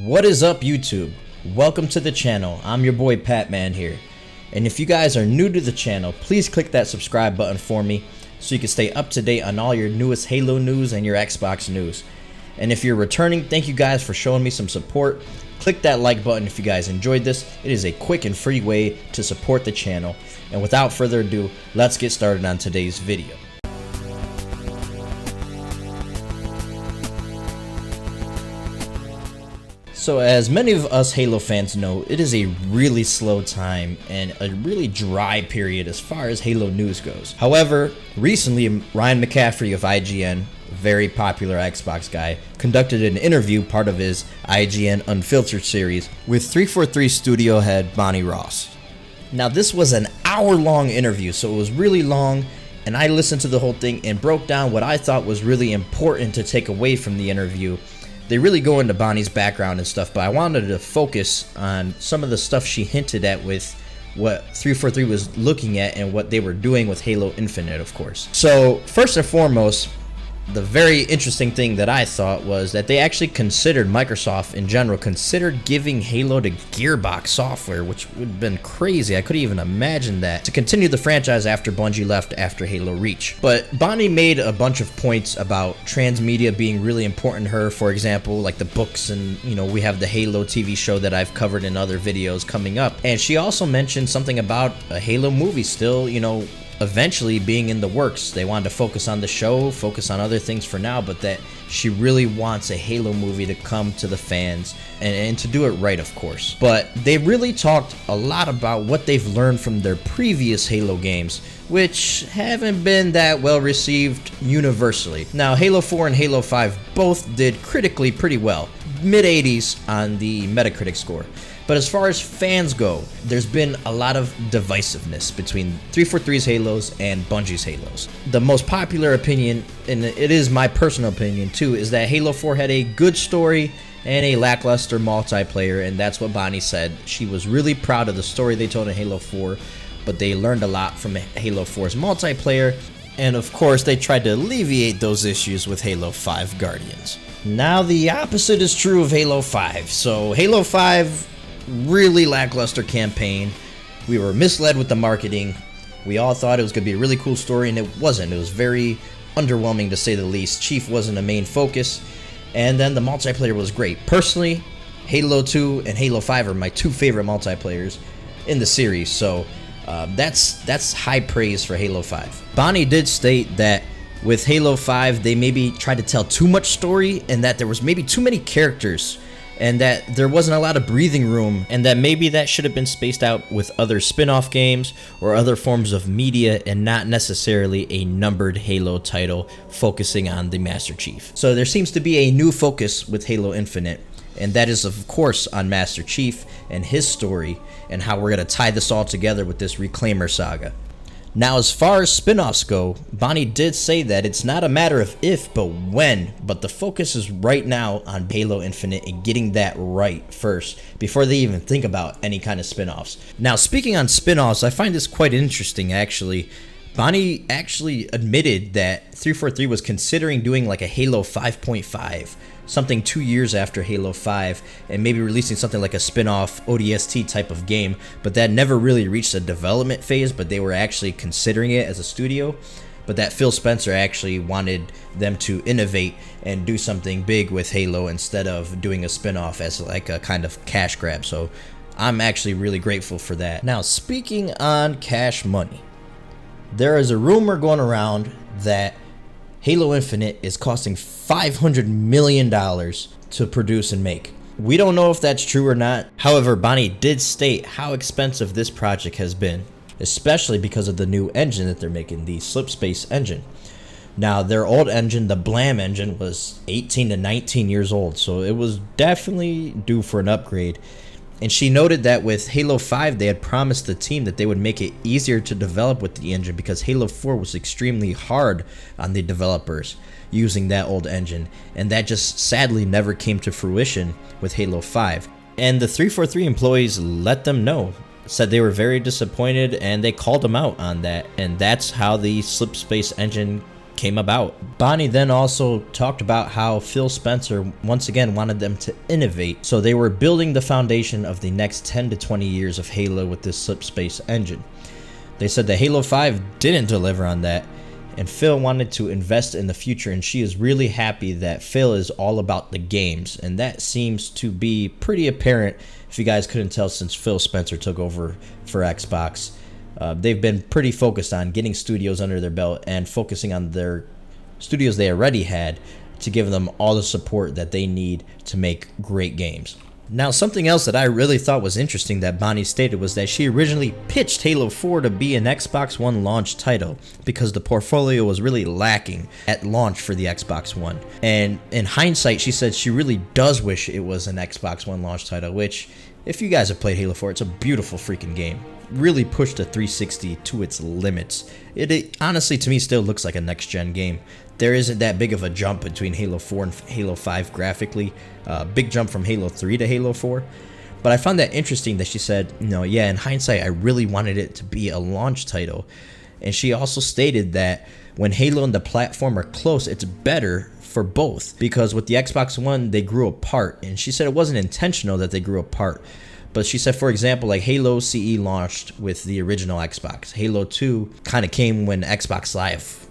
What is up, YouTube? Welcome to the channel. I'm your boy Patman here. And if you guys are new to the channel, please click that subscribe button for me so you can stay up to date on all your newest Halo news and your Xbox news. And if you're returning, thank you guys for showing me some support. Click that like button if you guys enjoyed this. It is a quick and free way to support the channel. And without further ado, let's get started on today's video. So as many of us Halo fans know, it is a really slow time and a really dry period as far as Halo news goes. However, recently Ryan McCaffrey of IGN, a very popular Xbox guy, conducted an interview, part of his IGN Unfiltered series, with 343 studio head Bonnie Ross. Now this was an hour-long interview, so it was really long, and I listened to the whole thing and broke down what I thought was really important to take away from the interview. They really go into Bonnie's background and stuff, but I wanted to focus on some of the stuff she hinted at with what 343 was looking at and what they were doing with Halo Infinite, of course. So first and foremost, the very interesting thing that I thought was that they actually considered, Microsoft in general, considered giving Halo to Gearbox Software, which would have been crazy. I couldn't even imagine that, to continue the franchise after Bungie left after Halo Reach. But Bonnie made a bunch of points about transmedia being really important to her. For example, like the books, and we have the Halo TV show that I've covered in other videos coming up. And she also mentioned something about a Halo movie still, eventually being in the works. They wanted to focus on the show, focus on other things for now, but that she really wants a Halo movie to come to the fans and to do it right, of course. But they really talked a lot about what they've learned from their previous Halo games, which haven't been that well received universally. Now, Halo 4 and Halo 5 both did critically pretty well, mid-80s on the Metacritic score. But as far as fans go, there's been a lot of divisiveness between 343's Halos and Bungie's Halos. The most popular opinion, and it is my personal opinion too, is that Halo 4 had a good story and a lackluster multiplayer, and that's what Bonnie said. She was really proud of the story they told in Halo 4, but they learned a lot from Halo 4's multiplayer, and of course they tried to alleviate those issues with Halo 5 Guardians. Now the opposite is true of Halo 5. So Halo 5, really lackluster campaign. We were misled with the marketing. We all thought it was going to be a really cool story, and it wasn't. It was very underwhelming, to say the least. Chief wasn't a main focus, and then the multiplayer was great. Personally, Halo 2 and Halo 5 are my two favorite multiplayers in the series, so that's high praise for Halo 5. Bonnie did state that with Halo 5, they maybe tried to tell too much story, and that there was maybe too many characters, and that there wasn't a lot of breathing room, and that maybe that should have been spaced out with other spin-off games or other forms of media, and not necessarily a numbered Halo title focusing on the Master Chief. So there seems to be a new focus with Halo Infinite, and that is of course on Master Chief and his story, and how we're going to tie this all together with this Reclaimer saga. Now, as far as spin-offs go, Bonnie did say that it's not a matter of if, but when. But the focus is right now on Halo Infinite and getting that right first, before they even think about any kind of spin-offs. Now, speaking on spin-offs, I find this quite interesting, actually. Bonnie actually admitted that 343 was considering doing like a Halo 5.5, something 2 years after Halo 5, and maybe releasing something like a spin-off ODST type of game, but that never really reached a development phase, but they were actually considering it as a studio. But that Phil Spencer actually wanted them to innovate and do something big with Halo instead of doing a spin-off as like a kind of cash grab. So I'm actually really grateful for that. Now, speaking on cash money, there is a rumor going around that Halo Infinite is costing $500 million to produce and make. We don't know if that's true or not. However, Bonnie did state how expensive this project has been, especially because of the new engine that they're making, the Slipspace engine. Now, their old engine, the Blam engine, was 18 to 19 years old, so it was definitely due for an upgrade. And she noted that with Halo 5, they had promised the team that they would make it easier to develop with the engine, because Halo 4 was extremely hard on the developers using that old engine, and that just sadly never came to fruition with Halo 5. And the 343 employees let them know, said they were very disappointed, and they called them out on that, and that's how the Slipspace engine came about. Bonnie then also talked about how Phil Spencer once again wanted them to innovate, so they were building the foundation of the next 10 to 20 years of Halo with this slipspace engine. They said that Halo 5 didn't deliver on that, and Phil wanted to invest in the future, and she is really happy that Phil is all about the games, and that seems to be pretty apparent if you guys couldn't tell since Phil Spencer took over for Xbox. They've been pretty focused on getting studios under their belt and focusing on their studios they already had to give them all the support that they need to make great games. Now, something else that I really thought was interesting that Bonnie stated was that she originally pitched Halo 4 to be an Xbox One launch title because the portfolio was really lacking at launch for the Xbox One. And in hindsight, she said she really does wish it was an Xbox One launch title, which, if you guys have played Halo 4, it's a beautiful freaking game. Really pushed the 360 to its limits. It honestly, to me, still looks like a next-gen game. There isn't that big of a jump between Halo 4 and Halo 5 graphically. Big jump from Halo 3 to Halo 4. But I found that interesting that she said, in hindsight, I really wanted it to be a launch title. And she also stated that when Halo and the platform are close, it's better for both. Because with the Xbox One, they grew apart. And she said it wasn't intentional that they grew apart. But she said, for example, like Halo CE launched with the original Xbox. Halo 2 kind of came when Xbox Live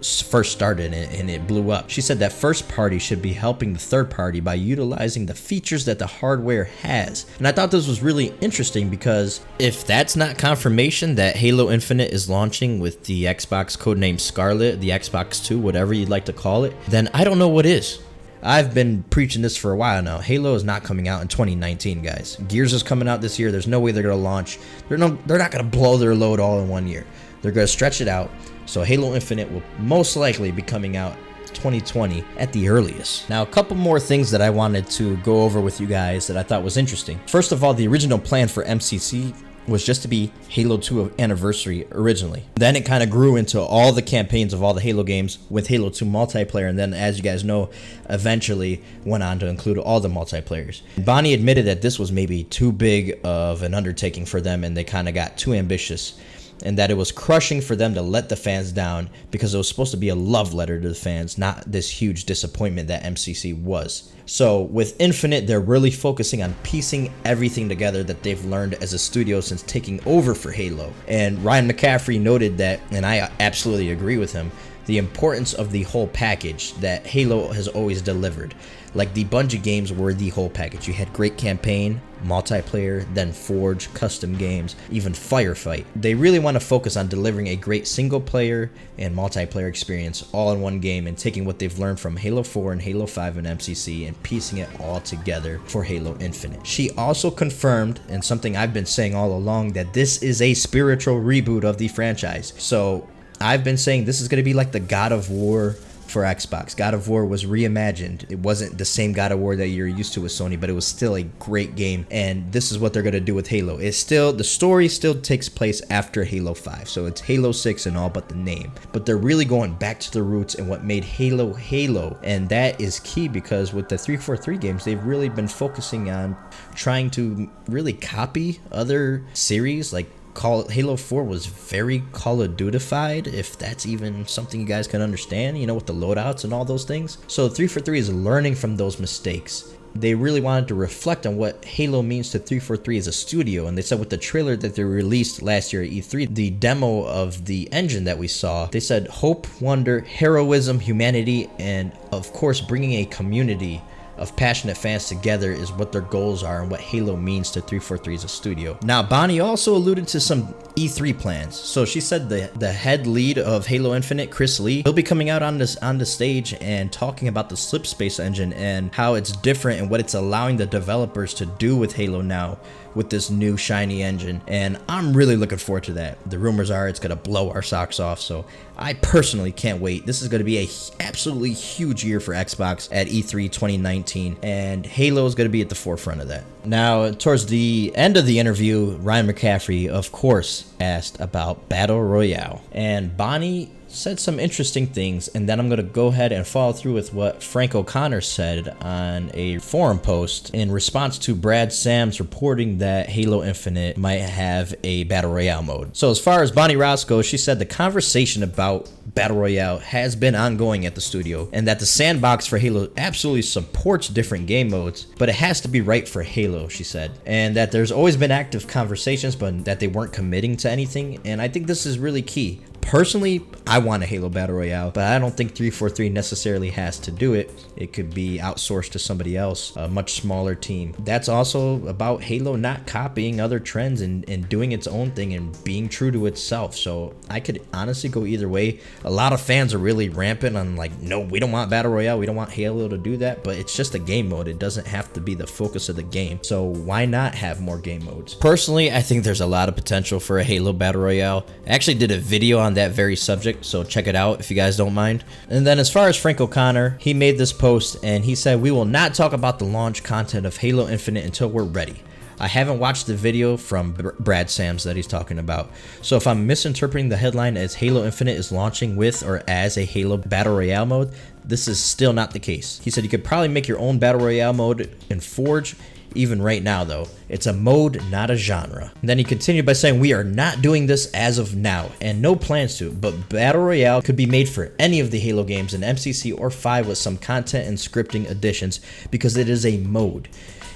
first started and it blew up. She said that first party should be helping the third party by utilizing the features that the hardware has. And I thought this was really interesting because if that's not confirmation that Halo Infinite is launching with the Xbox codename Scarlet, the Xbox 2, whatever you'd like to call it, then I don't know what is. I've been preaching this for a while now. Halo is not coming out in 2019, guys. Gears is coming out this year. There's no way they're going to launch. They're not going to blow their load all in one year. They're going to stretch it out. So Halo Infinite will most likely be coming out 2020 at the earliest. Now, a couple more things that I wanted to go over with you guys that I thought was interesting. First of all, the original plan for MCC was just to be Halo 2 Anniversary originally. Then it kind of grew into all the campaigns of all the Halo games with Halo 2 multiplayer, and then, as you guys know, eventually went on to include all the multiplayers. Bonnie admitted that this was maybe too big of an undertaking for them, and they kind of got too ambitious, and that it was crushing for them to let the fans down because it was supposed to be a love letter to the fans, not this huge disappointment that MCC was. So with Infinite, they're really focusing on piecing everything together that they've learned as a studio since taking over for Halo. And Ryan McCaffrey noted that, and I absolutely agree with him, the importance of the whole package that Halo has always delivered. Like the Bungie games were the whole package. You had great campaign, multiplayer, then Forge, custom games, even Firefight. They really want to focus on delivering a great single player and multiplayer experience all in one game and taking what they've learned from Halo 4 and Halo 5 and MCC and piecing it all together for Halo Infinite. She also confirmed, and something I've been saying all along, that this is a spiritual reboot of the franchise. So I've been saying this is going to be like the God of War for Xbox. God of War was reimagined. It wasn't the same God of War that you're used to with Sony, but it was still a great game, and this is what they're going to do with Halo. It's still, the story still takes place after Halo 5, so it's Halo 6 and all but the name, but they're really going back to the roots and what made Halo Halo, and that is key because with the 343 games, they've really been focusing on trying to really copy other series. Like Halo 4 was very Call of Duty-fied, if that's even something you guys can understand, with the loadouts and all those things. So 343 is learning from those mistakes. They really wanted to reflect on what Halo means to 343 as a studio, and they said with the trailer that they released last year at E3, the demo of the engine that we saw, they said hope, wonder, heroism, humanity, and of course bringing a community of passionate fans together is what their goals are and what Halo means to 343 as a studio. Now, Bonnie also alluded to some E3 plans. So she said the head lead of Halo Infinite, Chris Lee, he'll be coming out on the stage and talking about the Slipspace engine and how it's different and what it's allowing the developers to do with Halo now with this new shiny engine, and I'm really looking forward to that. The rumors are it's gonna blow our socks off, so I personally can't wait. This is gonna be a absolutely huge year for Xbox at E3 2019, and Halo is gonna be at the forefront of that. Now, towards the end of the interview, Ryan McCaffrey, of course, asked about Battle Royale, and Bonnie said some interesting things, and then I'm going to go ahead and follow through with what Frank O'Connor said on a forum post in response to Brad Sam's reporting that Halo Infinite might have a Battle Royale mode. So as far as Bonnie Ross goes, she said the conversation about Battle Royale has been ongoing at the studio, and that the sandbox for Halo absolutely supports different game modes, but it has to be right for Halo, she said. And that there's always been active conversations, but that they weren't committing to anything, and I think this is really key. Personally, I want a Halo Battle Royale, but I don't think 343 necessarily has to do it. It could be outsourced to somebody else, a much smaller team. That's also about Halo not copying other trends and doing its own thing and being true to itself. So I could honestly go either way. A lot of fans are really rampant on like, no, we don't want Battle Royale. We don't want Halo to do that, but it's just a game mode. It doesn't have to be the focus of the game. So why not have more game modes? Personally, I think there's a lot of potential for a Halo Battle Royale. I actually did a video on that very subject, so check it out if you guys don't mind. And then as far as Frank O'Connor, he made this post and he said, "We will not talk about the launch content of Halo Infinite until we're ready. I haven't watched the video from Brad Sams that he's talking about, so if I'm misinterpreting the headline as Halo Infinite is launching with or as a Halo Battle Royale mode, this is still not the case." He said you could probably make your own Battle Royale mode in Forge. Even right now though, it's a mode, not a genre. And then he continued by saying, "We are not doing this as of now, and no plans to, but Battle Royale could be made for any of the Halo games in MCC or 5 with some content and scripting additions because it is a mode.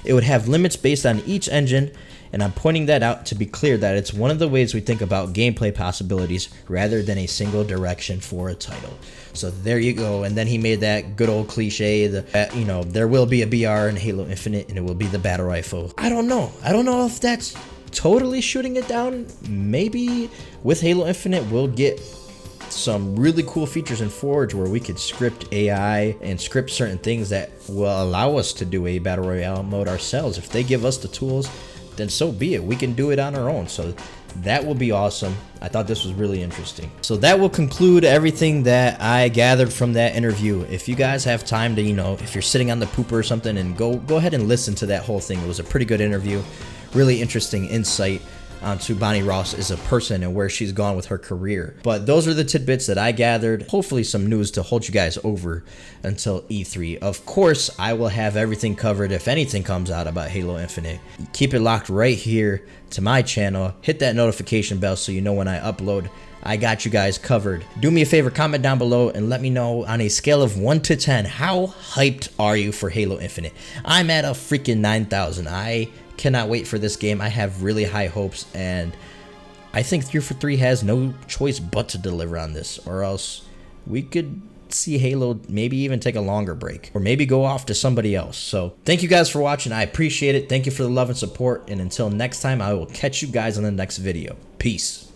It would have limits based on each engine, and I'm pointing that out to be clear that it's one of the ways we think about gameplay possibilities rather than a single direction for a title." So there you go. And then he made that good old cliche that, you know, there will be a BR in Halo Infinite and it will be the battle rifle. I don't know if that's totally shooting it down. Maybe with Halo Infinite we'll get some really cool features in Forge where we could script AI and script certain things that will allow us to do a Battle Royale mode ourselves. If they give us the tools, then so be it. We can do it on our own. So that will be awesome. I thought this was really interesting. So that will conclude everything that I gathered from that interview. If you guys have time to, you know, if you're sitting on the pooper or something, and go ahead and listen to that whole thing. It was a pretty good interview. Really interesting insight onto Bonnie Ross as a person and where she's gone with her career. But those are the tidbits that I gathered. Hopefully some news to hold you guys over until E3. Of course, I will have everything covered if anything comes out about Halo Infinite. Keep it locked right here to my channel. Hit that notification bell so you know when I upload. I got you guys covered. Do me a favor, comment down below and let me know on a scale of 1 to 10, how hyped are you for Halo Infinite? I'm at a freaking 9,000. I cannot wait for this game. I have really high hopes, and I think 343 has no choice but to deliver on this, or else we could see Halo maybe even take a longer break, or maybe go off to somebody else. So thank you guys for watching. I appreciate it. Thank you for the love and support, and until next time, I will catch you guys on the next video. Peace.